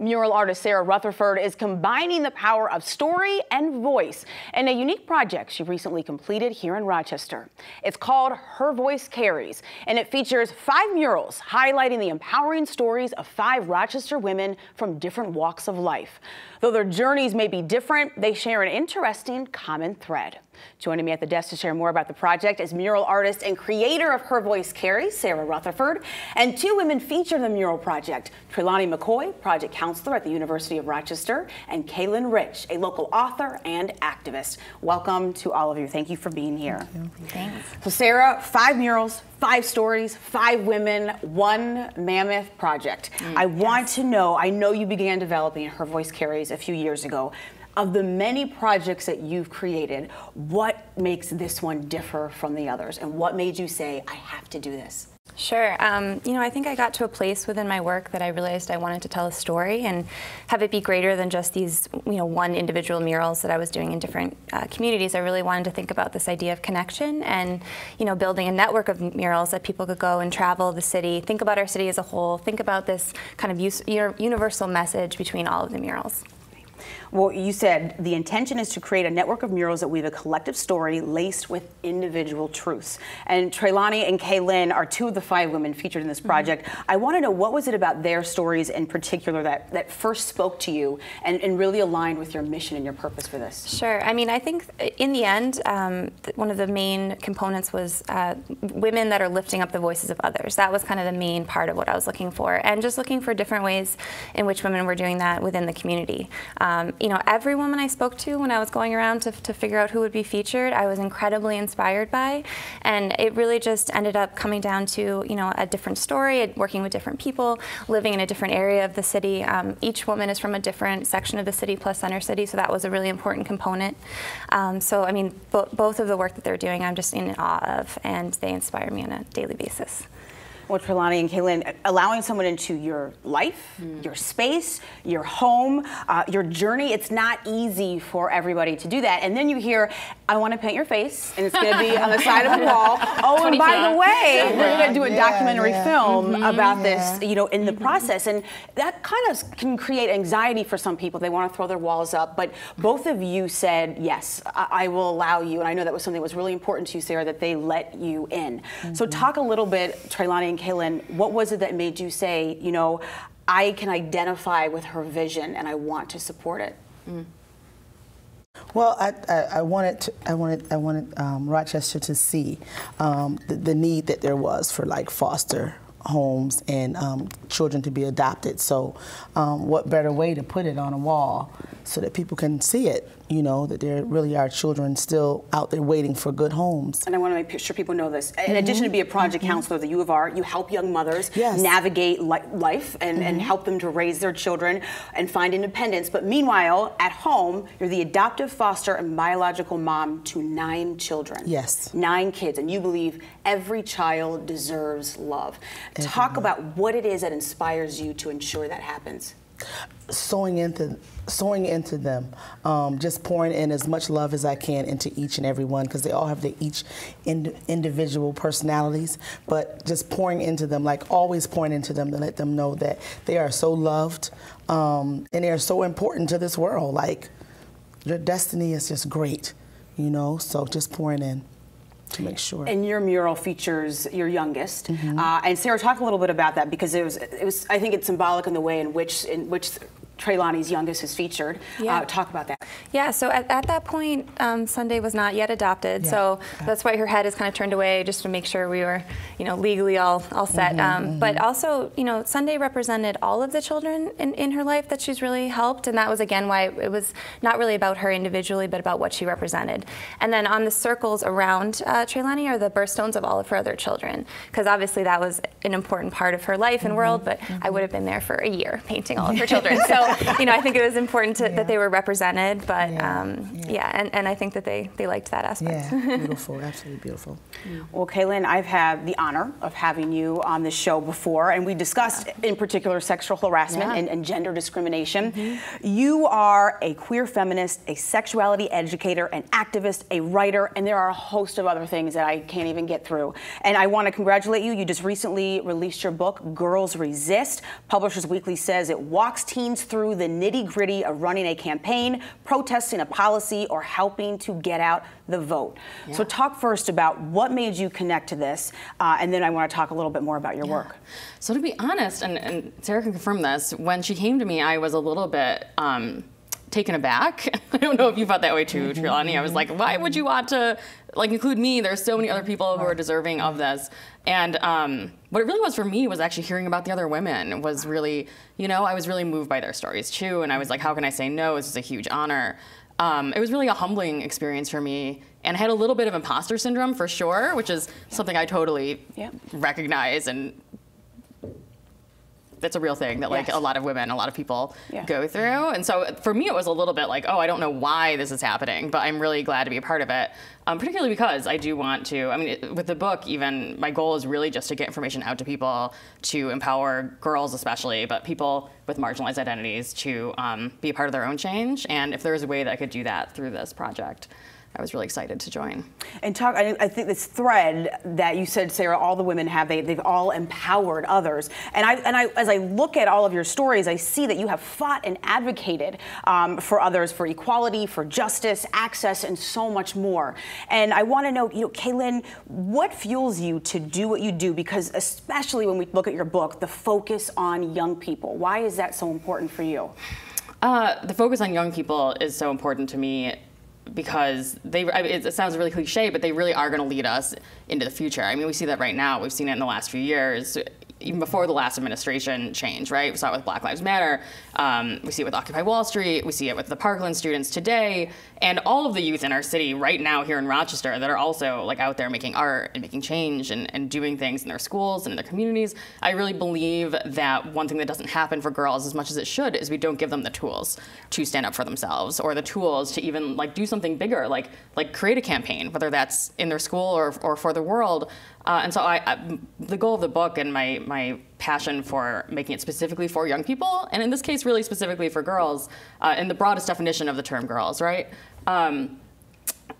Mural artist Sarah Rutherford is combining the power of story and voice in a unique project she recently completed here in Rochester. It's called Her Voice Carries, and it features 5 murals highlighting the empowering stories of 5 Rochester women from different walks of life. Though their journeys may be different, they share an interesting common thread. Joining me at the desk to share more about the project is mural artist and creator of Her Voice Carries, Sarah Rutherford, and 2 women featured in the mural project, Trelawney McCoy, project counselor at the University of Rochester, and Kaylin Rich, a local author and activist. Welcome to all of you. Thank you for being here. Thanks. So Sarah, 5 murals, 5 stories, 5 women, 1 mammoth project. I want to know, I know you began developing Her Voice Carries a few years ago. Of the many projects that you've created, what makes this one differ from the others? And what made you say, I have to do this? Sure. You know, I think I got to a place within my work that I realized I wanted to tell a story and have it be greater than just these, one individual murals that I was doing in different communities. I really wanted to think about this idea of connection and, building a network of murals that people could go and travel the city, think about our city as a whole, think about this kind of universal message between all of the murals. Well, you said the intention is to create a network of murals that weave a collective story laced with individual truths. And Trelawney and Kaylin are 2 of the 5 women featured in this project. I want to know, what was it about their stories in particular that first spoke to you and really aligned with your mission and your purpose for this? Sure. I mean, I think in the end, one of the main components was women that are lifting up the voices of others. That was kind of the main part of what I was looking for, and just looking for different ways in which women were doing that within the community. Every woman I spoke to when I was going around to figure out who would be featured, I was incredibly inspired by, and it really just ended up coming down to, a different story, working with different people, living in a different area of the city. Each woman is from a different section of the city plus Center City, so that was a really important component. So, I mean, both of the work that they're doing, I'm just in awe of, and they inspire me on a daily basis. Well, Trelawney and Kaylin, allowing someone into your life, your space, your home, your journey, it's not easy for everybody to do that. And then you hear, I want to paint your face, and it's going to be on the side of the wall. Oh, and by the way, we're going to do a documentary film about this, in the process. And that kind of can create anxiety for some people. They want to throw their walls up. But both of you said, yes, I will allow you. And I know that was something that was really important to you, Sarah, that they let you in. So talk a little bit, Trelawney and Kaylin, what was it that made you say, I can identify with her vision and I want to support it? Well, I wanted Rochester to see the need that there was for foster homes and children to be adopted. So what better way to put it on a wall so that people can see it, that there really are children still out there waiting for good homes. And I want to make sure people know this. In addition to be a project counselor at the U of R, you help young mothers navigate life and help them to raise their children and find independence. But meanwhile, at home, you're the adoptive, foster, and biological mom to 9 children. Yes. 9 kids, and you believe every child deserves love. Talk about what it is that inspires you to ensure that happens. Sowing into them, just pouring in as much love as I can into each and every one, because they all have their each individual personalities, but just pouring into them, always pouring into them to let them know that they are so loved and they are so important to this world. Their destiny is just great, so just pouring in to make sure. And your mural features your youngest, and Sarah, talk a little bit about that, because it was. I think it's symbolic in the way in which Trelawney's youngest is featured. Talk about that. Yeah, so at that point, Sunday was not yet adopted, so that's why her head is kind of turned away, just to make sure we were, legally all set. But also, Sunday represented all of the children in her life that she's really helped, and that was, again, why it was not really about her individually, but about what she represented. And then on the circles around Trelawney are the birthstones of all of her other children, because obviously that was an important part of her life and world, but I would have been there for a year painting all of her children. So, I think it was important that they were represented, but and I think that they liked that aspect. Yeah, beautiful, absolutely beautiful. Well, Kaylin, I've had the honor of having you on this show before, and we discussed in particular sexual harassment and gender discrimination. You are a queer feminist, a sexuality educator, an activist, a writer, and there are a host of other things that I can't even get through. And I want to congratulate you. You just recently released your book, Girls Resist. Publishers Weekly says it walks teens through the nitty-gritty of running a campaign, protesting a policy, or helping to get out the vote. Yeah. So talk first about what made you connect to this, and then I want to talk a little bit more about your work. So to be honest, and Sarah can confirm this, when she came to me, I was a little bit taken aback. I don't know if you felt that way too, Trelawney. I was like, why would you want to include me? There's so many other people who are deserving of this. And what it really was for me was actually hearing about the other women. Was really, I was really moved by their stories too. And I was like, how can I say no? This is a huge honor. It was really a humbling experience for me. And I had a little bit of imposter syndrome for sure, which is something I totally recognize, and that's a real thing that a lot of women, a lot of people go through. And so for me, it was a little bit like, oh, I don't know why this is happening, but I'm really glad to be a part of it. Particularly because I do want to, with the book even, my goal is really just to get information out to people, to empower girls especially, but people with marginalized identities to be a part of their own change. And if there was a way that I could do that through this project, I was really excited to join. And I think this thread that you said, Sarah, all the women have, they've all empowered others. And as I look at all of your stories, I see that you have fought and advocated for others, for equality, for justice, access, and so much more. And I want to know, Kaylin, what fuels you to do what you do? Because especially when we look at your book, the focus on young people. Why is that so important for you? The focus on young people is so important to me because it sounds really cliche, but they really are going to lead us into the future. We see that right now. We've seen it in the last few years, even before the last administration change, right? We saw it with Black Lives Matter. We see it with Occupy Wall Street. We see it with the Parkland students today. And all of the youth in our city right now here in Rochester that are also out there making art and making change and doing things in their schools and in their communities. I really believe that one thing that doesn't happen for girls as much as it should is we don't give them the tools to stand up for themselves, or the tools to even do something bigger, like create a campaign, whether that's in their school or for the world. And so the goal of the book and my passion for making it specifically for young people, and in this case really specifically for girls, in the broadest definition of the term girls, right,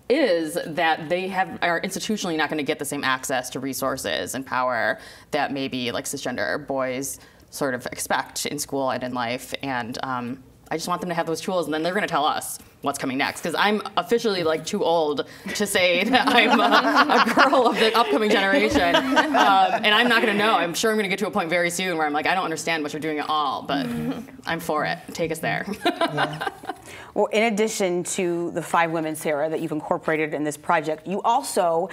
is that they are institutionally not going to get the same access to resources and power that maybe cisgender boys sort of expect in school and in life. And I just want them to have those tools, and then they're going to tell us what's coming next. Because I'm officially too old to say that I'm a girl of the upcoming generation, and I'm not going to know. I'm sure I'm going to get to a point very soon where I'm like, I don't understand what you're doing at all, but I'm for it. Take us there. Well, in addition to the 5 women, Sarah, that you've incorporated in this project, you also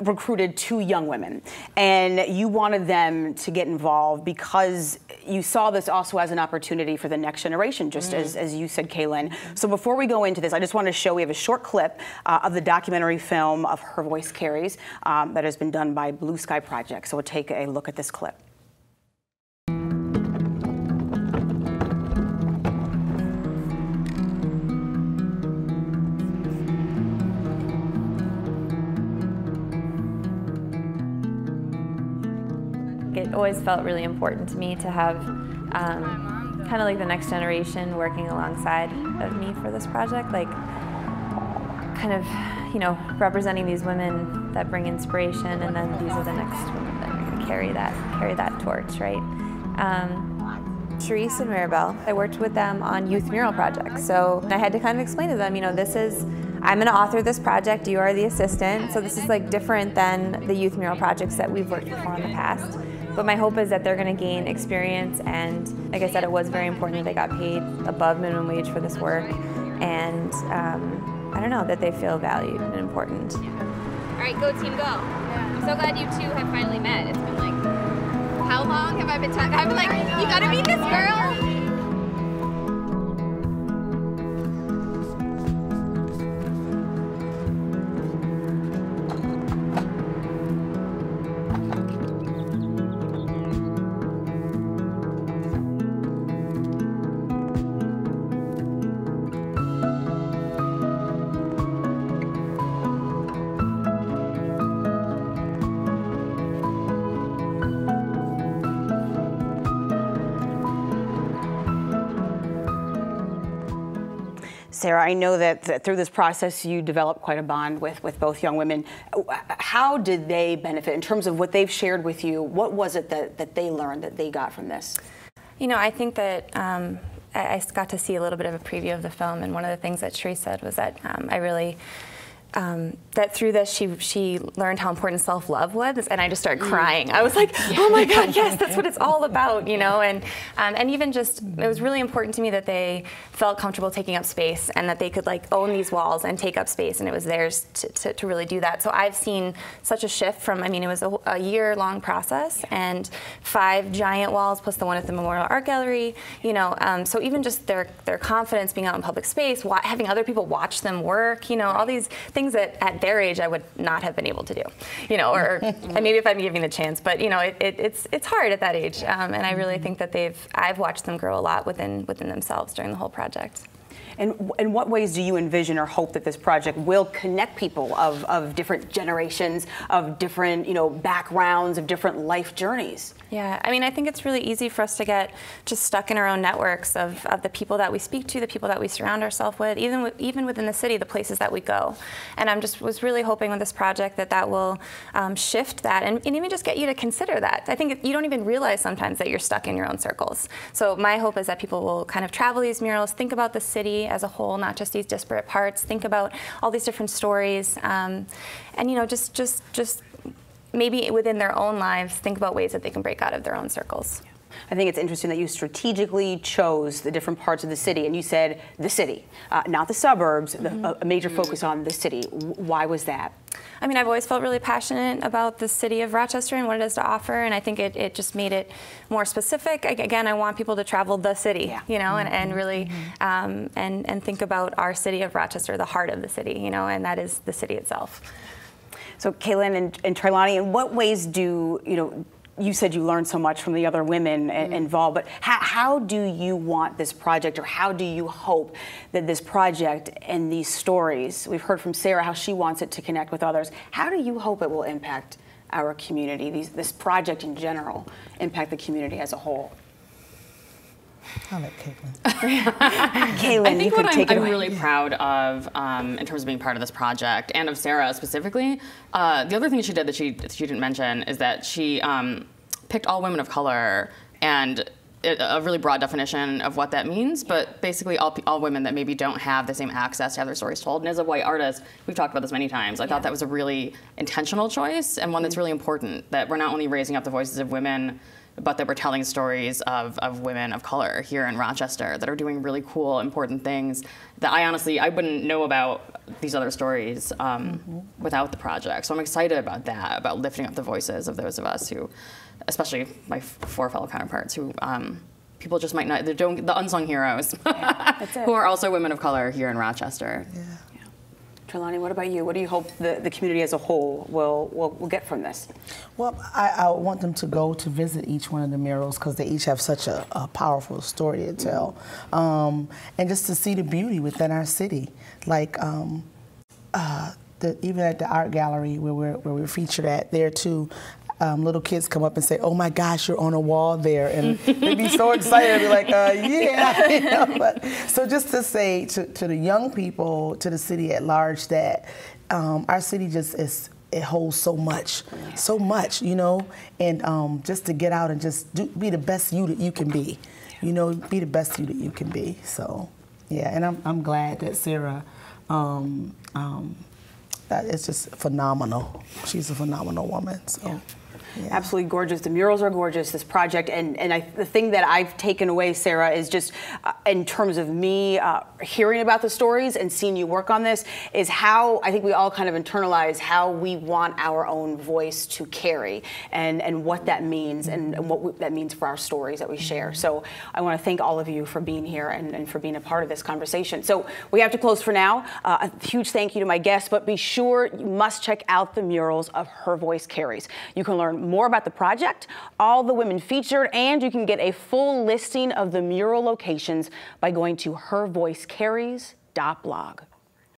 recruited 2 young women, and you wanted them to get involved because you saw this also as an opportunity for the next generation, just as you said, Kaylin. So before we go into this, I just want to show, we have a short clip of the documentary film of Her Voice Carries that has been done by Blue Sky Project. So we'll take a look at this clip. It always felt really important to me to have kind of the next generation working alongside of me for this project, kind of, representing these women that bring inspiration, and then these are the next women that are going to carry that torch, right? Charisse and Maribel, I worked with them on youth mural projects, so I had to kind of explain to them, I'm going to author this project, you are the assistant, so this is different than the youth mural projects that we've worked before in the past. But my hope is that they're going to gain experience, and like I said, it was very important that they got paid above minimum wage for this work, and I don't know, that they feel valued and important. All right, go team, go. Yeah. I'm so glad you 2 have finally met. It's been how long have I been talking? I'm you gotta meet this girl. Sarah, I know that through this process you developed quite a bond with both young women. How did they benefit in terms of what they've shared with you? What was it that they learned, that they got from this? I think that I got to see a little bit of a preview of the film, and one of the things that Sheree said was that I really that through this she learned how important self-love was, and I just started crying. I was like, oh my God, yes, that's what it's all about, you know. And even just, it was really important to me that they felt comfortable taking up space, and that they could like own these walls and take up space, and it was theirs to really do that. So I've seen such a shift from, I mean, it was a year-long process, and 5 giant walls plus the one at the Memorial Art Gallery, you know. So even just their confidence being out in public space, having other people watch them work, you know, all these things that at their age I would not have been able to do, you know, or and maybe if I'm giving the chance, but you know, it's hard at that age, and I really think that I've watched them grow a lot within themselves during the whole project. And in what ways do you envision or hope that this project will connect people of different generations, of different, you know, backgrounds, of different life journeys? Yeah, I mean, I think it's really easy for us to get just stuck in our own networks of the people that we speak to, the people that we surround ourselves with, even within the city, the places that we go. And was really hoping with this project that will shift that and even just get you to consider that. I think you don't even realize sometimes that you're stuck in your own circles. So my hope is that people will kind of travel these murals, think about the city as a whole, not just these disparate parts, think about all these different stories, and you know, just maybe within their own lives, think about ways that they can break out of their own circles. I think it's interesting that you strategically chose the different parts of the city, and you said the city, not the suburbs, a major focus on the city. Why was that? I mean, I've always felt really passionate about the city of Rochester and what it has to offer, and I think it just made it more specific. Again, I want people to travel the city, you know, and really and think about our city of Rochester, the heart of the city, you know, and that is the city itself. So, Kaylin and Trelawney, in what ways do, you know, you said you learned so much from the other women involved, but how do you want this project, or how do you hope that this project and these stories, we've heard from Sarah how she wants it to connect with others, how do you hope it will impact our community, this project in general, impact the community as a whole? I'll let Kaylin. Kaylin, I think what I'm really proud of in terms of being part of this project, and of Sarah specifically, the other thing she did that she didn't mention is that she picked all women of color, and a really broad definition of what that means, but basically all women that maybe don't have the same access to have their stories told. And as a white artist, we've talked about this many times, I thought that was a really intentional choice, and one that's really important, that we're not only raising up the voices of women, but that we're telling stories of women of color here in Rochester that are doing really cool, important things that I wouldn't know about these other stories without the project. So I'm excited about that, about lifting up the voices of those of us who, especially my 4 fellow counterparts, who people just might not, the unsung heroes, who are also women of color here in Rochester. Yeah. Trelawney, what about you? What do you hope the community as a whole will get from this? Well, I want them to go to visit each one of the murals, because they each have such a powerful story to tell, and just to see the beauty within our city. Like even at the art gallery where we're featured at, there too. Little kids come up and say, "Oh my gosh, you're on a wall there," and they'd be so excited. I'd be like, "Yeah." You know? But so just to say to the young people, to the city at large, that our city just it holds so much, you know, and just to get out and just be the best you that you can be, you know, be the best you that you can be. So yeah, and I'm glad that Sarah. It's just phenomenal. She's a phenomenal woman. So. Yeah. Yeah. Absolutely gorgeous. The murals are gorgeous, this project. And the thing that I've taken away, Sarah, is just in terms of me hearing about the stories and seeing you work on this, is how I think we all kind of internalize how we want our own voice to carry and what that means and what that means for our stories that we share. So I want to thank all of you for being here and for being a part of this conversation. So we have to close for now. A huge thank you to my guests, but be sure you must check out the murals of Her Voice Carries. You can learn more about the project, all the women featured, and you can get a full listing of the mural locations by going to hervoicecarries.blog.